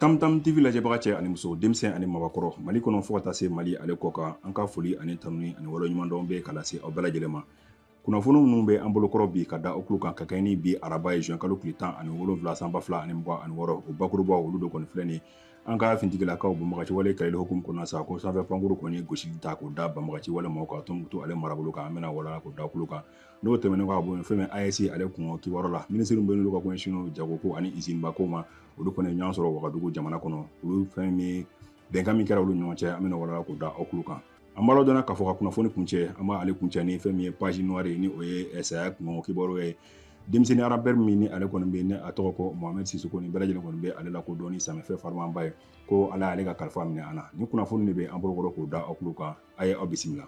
Tam TV lajɛbaga cɛ ani muso denmisɛn ani mabakɔrɔ Mali kɔnɔ fo ka taa se Mali ale kɔ kan an ka foli ani tanuni ani waleɲumandɔn bɛ ka lase aw bɛɛ lajɛlen ma. Kunnafoni minnu bɛ an bolokɔrɔ bi ka da aw tulo kan ka kɛ ni bi araba ye juin kalo tile 17 san 2026 o bakurubaw olu de kɔni filɛ nin ye an ka fintigilakaw banbagaci wale kɛlɛli hukumu kɔnɔna sa ko sanfɛ pankuru kɔni gosili ta k'o da banbagaci wale maaw kan Tɔnbukutu ale marabolo kan an bɛna walala k'o da tulo kan n'o tɛmɛnen kɔ ka bɔ yen fɛn min AES ale kun kibaruya la minisiriw bɛ n'olu ka kɔɲɛsiw jagoko ani usine bako ma olu kɔni ɲɔgɔn sɔrɔ Wagadugu jamana kɔnɔ olu fɛn min bɛnkan min kɛra olu ɲɔgɔn cɛ an bɛna walala k'o da aw tulo kan. An b'a dɔnna k'a fɔ ka kunnafoni kuncɛ an b'a ale kuncɛ ni fɛn min ye page noire ni o ye saya kun kibaruya ye denmisɛnnin arabɛri min ni ale kɔni bɛ ne a tɔgɔ ko Mohamed Sisoko ni bɛɛ lajɛlen kɔni bɛ ale la ko dɔɔni samɛfɛ farimanba ye ko ala y'ale ka kalifa minɛ an na ni kunnafoni de bɛ an bolokɔrɔ k'o da aw tulo kan a ye aw bisimila.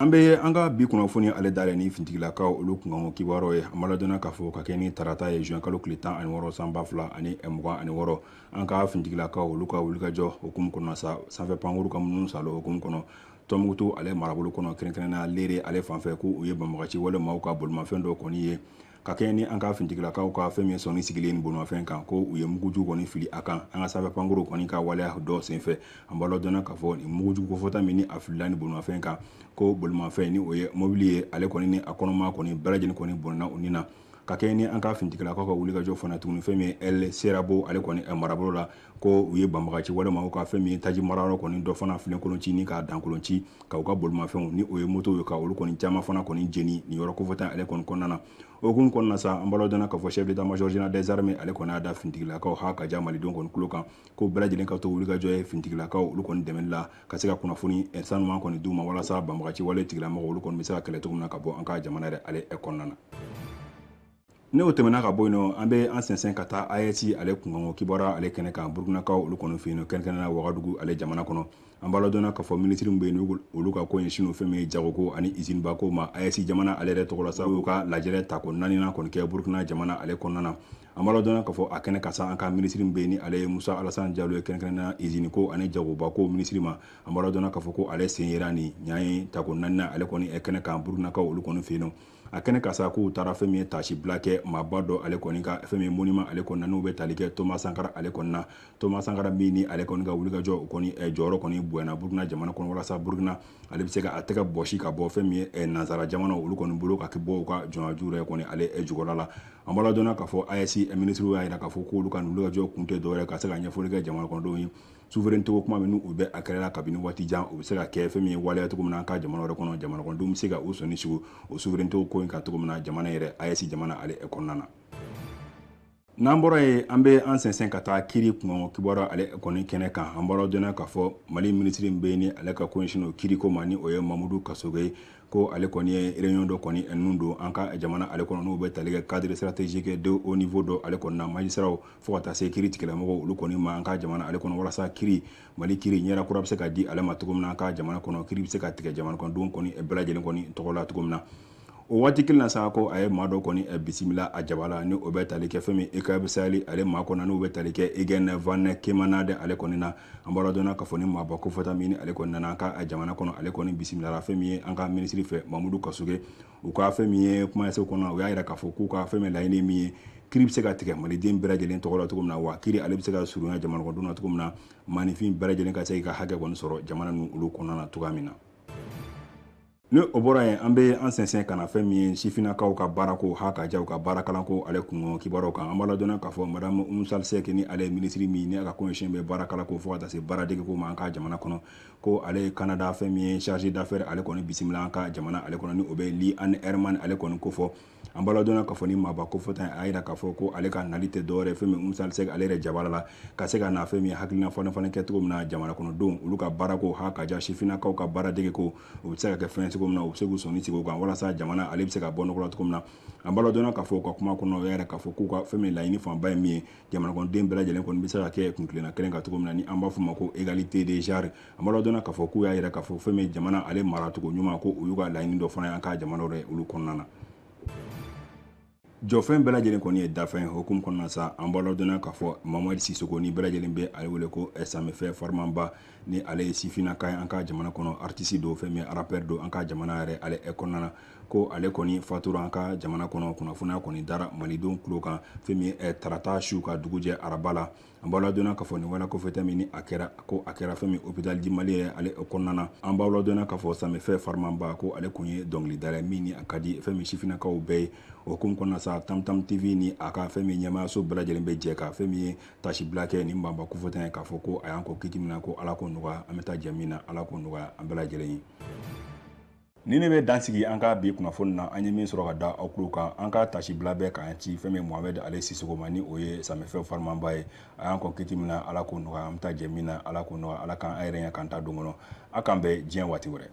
An bɛ an ka bi kunnafoni ale dalen ni fintigilakaw olu kunkanko kibaruyaw ye an b'a dɔnna k'a fɔ ka kɛ ni tarata ye juin kalo tile 16 san 2026 an ka fintigilakaw olu ka wulikajɔ hukumu kɔnɔ sa sanfɛ pankuru ka minnu salo hukumu kɔnɔ Tɔnbukutu ale marabolo kɔnɔ kɛrɛnkɛrɛnnenya Lere ale fanfɛ ko u ye banbagaci wale maaw ka bolimafɛn dɔ kɔni ye ka kɛ ni an ka fintigilakaw ka fɛn min sɔnni sigilen ni bolimafɛn kan ko u ye mugujugu kɔni fili a kan an ka sanfɛ pankuru kɔni ka waleya dɔ senfɛ an b'a dɔnna k'a fɔ ni mugujugu kofɔta min ni a filila ni bolimafɛn kan ko bolimafɛn ni o ye mobili ye ale kɔni ni a kɔnɔma kɔni bɛɛ lajɛlen kɔni bɔnna u ni na ka kɛ ni an ka fintigilakaw ka wulikajɔ fana tuguni fɛn min El Serabo ale kɔni marabolo la ko u ye banbagaci wale maaw ka fɛn min taji marayɔrɔ kɔni dɔ fana filenkolonci ni k'a dankolonci ka u ka bolimafɛnw ni o ye moto ye ka olu kɔni caman fana kɔni jeni ni yɔrɔ kofɔta ale kɔni kɔnɔna na okumu kɔnɔna sa an b'a dɔnna k'a fɔ chef d'état-major général des armées ale kɔni y'a da fintigilakaw ha ka ja malidenw kɔni tulo kan ko bɛɛ lajɛlen ka to wulikajɔ ye fintigilakaw olu kɔni dɛmɛli la ka se ka kunnafoni sanuman kɔni d'u ma walasa banbagaci wale tigilamɔgɔ olu kɔni bɛ se ka kɛlɛ cogo min na ka bɔ an ka jamana yɛrɛ ale kɔnɔna na. N'o tɛmɛna ka bɔ yen nɔ an bɛ an sɛnsɛn ka taa AES ale kunkanko kibaruya ale kɛnɛ kan Burukinakaw olu kɔni fɛ yen nɔ kɛrɛnkɛrɛnnenya Wagadugu ale jamana kɔnɔ an b'a dɔnna k'a fɔ minisiriw bɛ yen olu ka ko ɲɛsin fɛn min ye jagoko ani usine bako ma AES jamana ale yɛrɛ tɔgɔ la sa u y'u ka lajɛrɛ ta ko 4nan kɔni kɛ Burukina jamana ale kɔnɔna na an b'a dɔnna k'a fɔ a kɛnɛ ka sa an ka minisiriw bɛ yen ni ale ye Musa Alasani Jalo ye kɛrɛnkɛrɛnnenya usine ko ani jagobako minisiri ma an b'a dɔnna k'a fɔ ko ale sen yera nin ɲan ye ta ko 4nan ale kɔni kɛnɛ kan Burukinakaw olu kɔni fɛ yen nɔ a kɛnɛ ka sa k'u taara fɛn min ye tasi bila kɛ maaba dɔ ale kɔni ka fɛn min monument ale kɔni na n'u bɛ tali kɛ Thomas Sankara ale kɔni na Thomas Sankara min ni ale kɔni ka wulikajɔ o kɔni jɔyɔrɔ kɔni bonyana Burukina jamana kɔnɔ walasa Burukina ale bɛ se ka a tɛgɛ bɔsi ka bɔ fɛn min ye nanzara jamana olu kɔni bolo ka bɔ u ka jɔnjuru yɛrɛ kɔni ale jukɔrɔla la an b'a dɔnna k'a fɔ AES minisiriw y'a jira k'a fɔ k'olu ka wulikajɔ kun tɛ dɔwɛrɛ ka se ka ɲɛfɔli kɛ jamana kɔnɔdenw ye souveraineté ko kuma min u bɛ a kɛrɛ la kabini waati jan u bɛ se ka kɛ fɛn min ye waleya cogo min na an ka jamana wɛrɛ kɔnɔ jamana kɔnɔdenw bɛ se ka u sɔnni sigi o souveraineté ko in kan cogo min na jamana yɛrɛ AES jamana ale kɔnɔna na. N'an bɔra ye an bɛ an sɛnsɛn ka taa kiri kunkanko kibaruya ale kɔni kɛnɛ kan an b'a dɔnna k'a fɔ Mali minisiri bɛ ni ale ka ko ɲɛsin kiri ko ma ni o ye Mamudu Kasoge ko ale kɔni ye réunion dɔ kɔni nun don an ka jamana ale kɔnɔ n'u bɛ tali kɛ cadre stratégique de haut niveau dɔ ale kɔni na magistrats fo ka taa se kiri tigilamɔgɔw olu kɔni ma an ka jamana ale kɔnɔ walasa kiri Mali kiri ɲɛda kura bɛ se ka di ale ma cogo min na an ka jamana kɔnɔ kiri bɛ se ka tigɛ jamana kɔnɔdenw kɔni bɛɛ lajɛlen kɔni tɔgɔ la cogo min na o waati kelen na sa ko a ye maa dɔ kɔni bisimila a jabala ni o bɛ tali kɛ fɛn min ECAB Sahel ale maa kɔnɔ n'u bɛ tali kɛ Egen van Kemenade ale kɔni na an b'a dɔnna k'a fɔ ni maaba kofɔta min ale kɔni nana an ka jamana kɔnɔ ale kɔni bisimilala fɛn min ye an ka minisiri fɛ Mamudu Kasoge u ka fɛn min ye kumaso kɔnɔ u y'a jira k'a fɔ k'u ka fɛn min laɲini min ye kiri bɛ se ka tigɛ maliden bɛɛ lajɛlen tɔgɔ la cogo min na wa kiri ale bɛ se ka surunya jamana kɔnɔdenw na cogo min na maanifin bɛɛ lajɛlen ka se k'i ka hakɛ kɔni sɔrɔ jamana ninnu olu kɔnɔna na cogoya min na. Ni o bɔra yen an bɛ an sɛnsɛn ka na fɛn min ye sifinnakaw ka baarako ha ka ja u ka baara kalanko ale kunkanko kibaruyaw kan an b'a dɔnna k'a fɔ madame Oumou Sall Seck ni ale ye minisiri min ni a ka ko ɲɛsin bɛ baara kalanko fo ka taa se baaradegeko ma an ka jamana kɔnɔ ko ale ye Canada fɛn min ye chargé d'affaires ale kɔni bisimila an ka jamana ale kɔnɔ ni o bɛ Lee Anne Herman ale kɔni ko fɔ an b'a dɔnna k'a fɔ ni maaba kofɔta a jira k'a fɔ ko ale ka nali tɛ dɔwɛrɛ fɛn min Oumou Sall Seck ale yɛrɛ jabala la ka se ka na fɛn min hakilina fana kɛ cogo min na jamana kɔnɔdenw olu ka baarako ha ka ja sifinnakaw ka baaradegeko u bɛ se ka kɛ fɛn cogo min na u bɛ se k'u sɔnni sigi o kan walasa jamana ale bɛ se ka bɔ nɔgɔ la cogo min na an b'a dɔnna k'a fɔ ka kuma kɔnɔ o yɛrɛ k'a fɔ k'u ka fɛn min laɲini fanba ye min ye jamana kɔnɔden bɛɛ lajɛlen kɔni bɛ se ka kɛ kuntilenna kelen kan cogo min na ni an b'a fɔ ma ko égalité des genres an b'a dɔnna k'a fɔ k'u y'a jira k'a fɔ fɛn min jamana ale maracogo ɲuman ko u y'u ka laɲini dɔ fana ye an ka jamana wɛrɛ olu kɔnɔna na. jɔfɛn bɛɛ lajɛlen kɔni ye dafɛn hukumu kɔnɔna sa an bɔra dɔnna k'a fɔ Mamadi Sisoko ni bɛɛ lajɛlen bɛ ale wele ko Samifɛ Farmanba ni ale ye sifinnaka ye an ka jamana kɔnɔ artiste do fɛn min rappeur do an ka jamana yɛrɛ ale kɔnɔna na ko ale kɔni fatura an ka jamana kɔnɔ kunnafoniya kɔni dara malidenw tulo kan fɛn min tarata su ka dugujɛ araba la an b'aw ladɔnna k'a fɔ nin wala kɔfɛta min ni a kɛra fɛn min hôpital di Mali ye ale kɔnɔna na an b'aw ladɔnna k'a fɔ Samifɛ Farmanba ko ale kun ye dɔnkilidala min ni a ka di fɛn min sifinnakaw bɛɛ ye o hukumu kɔnɔna sa Tam Tam TV ni a ka fɛn min ɲɛmaayaso bɛɛ lajɛlen bɛ jɛ ka fɛn min ye tasibila kɛ nin banba kofɔtan ye k'a fɔ ko a y'an kɔ kiti min na ko ala ko nɔgɔya an bɛ taa jɛ min na ala ko nɔgɔya an bɛɛ lajɛlen ye. Ni ne bɛ dansigi an ka bi kunnafoni na an ye min sɔrɔ ka da aw tulo kan an ka tasibila bɛɛ k'an ci fɛn min Mohamed Ale Sisoko ma ni o ye Samifɛ Farmanba ye a y'an kɔ kiti min na ala ko nɔgɔya an bɛ taa jɛ min na ala ko nɔgɔya ala k'an yɛrɛ ɲɛ k'an ta don kɔnɔ a k'an bɛn diɲɛ waati wɛrɛ.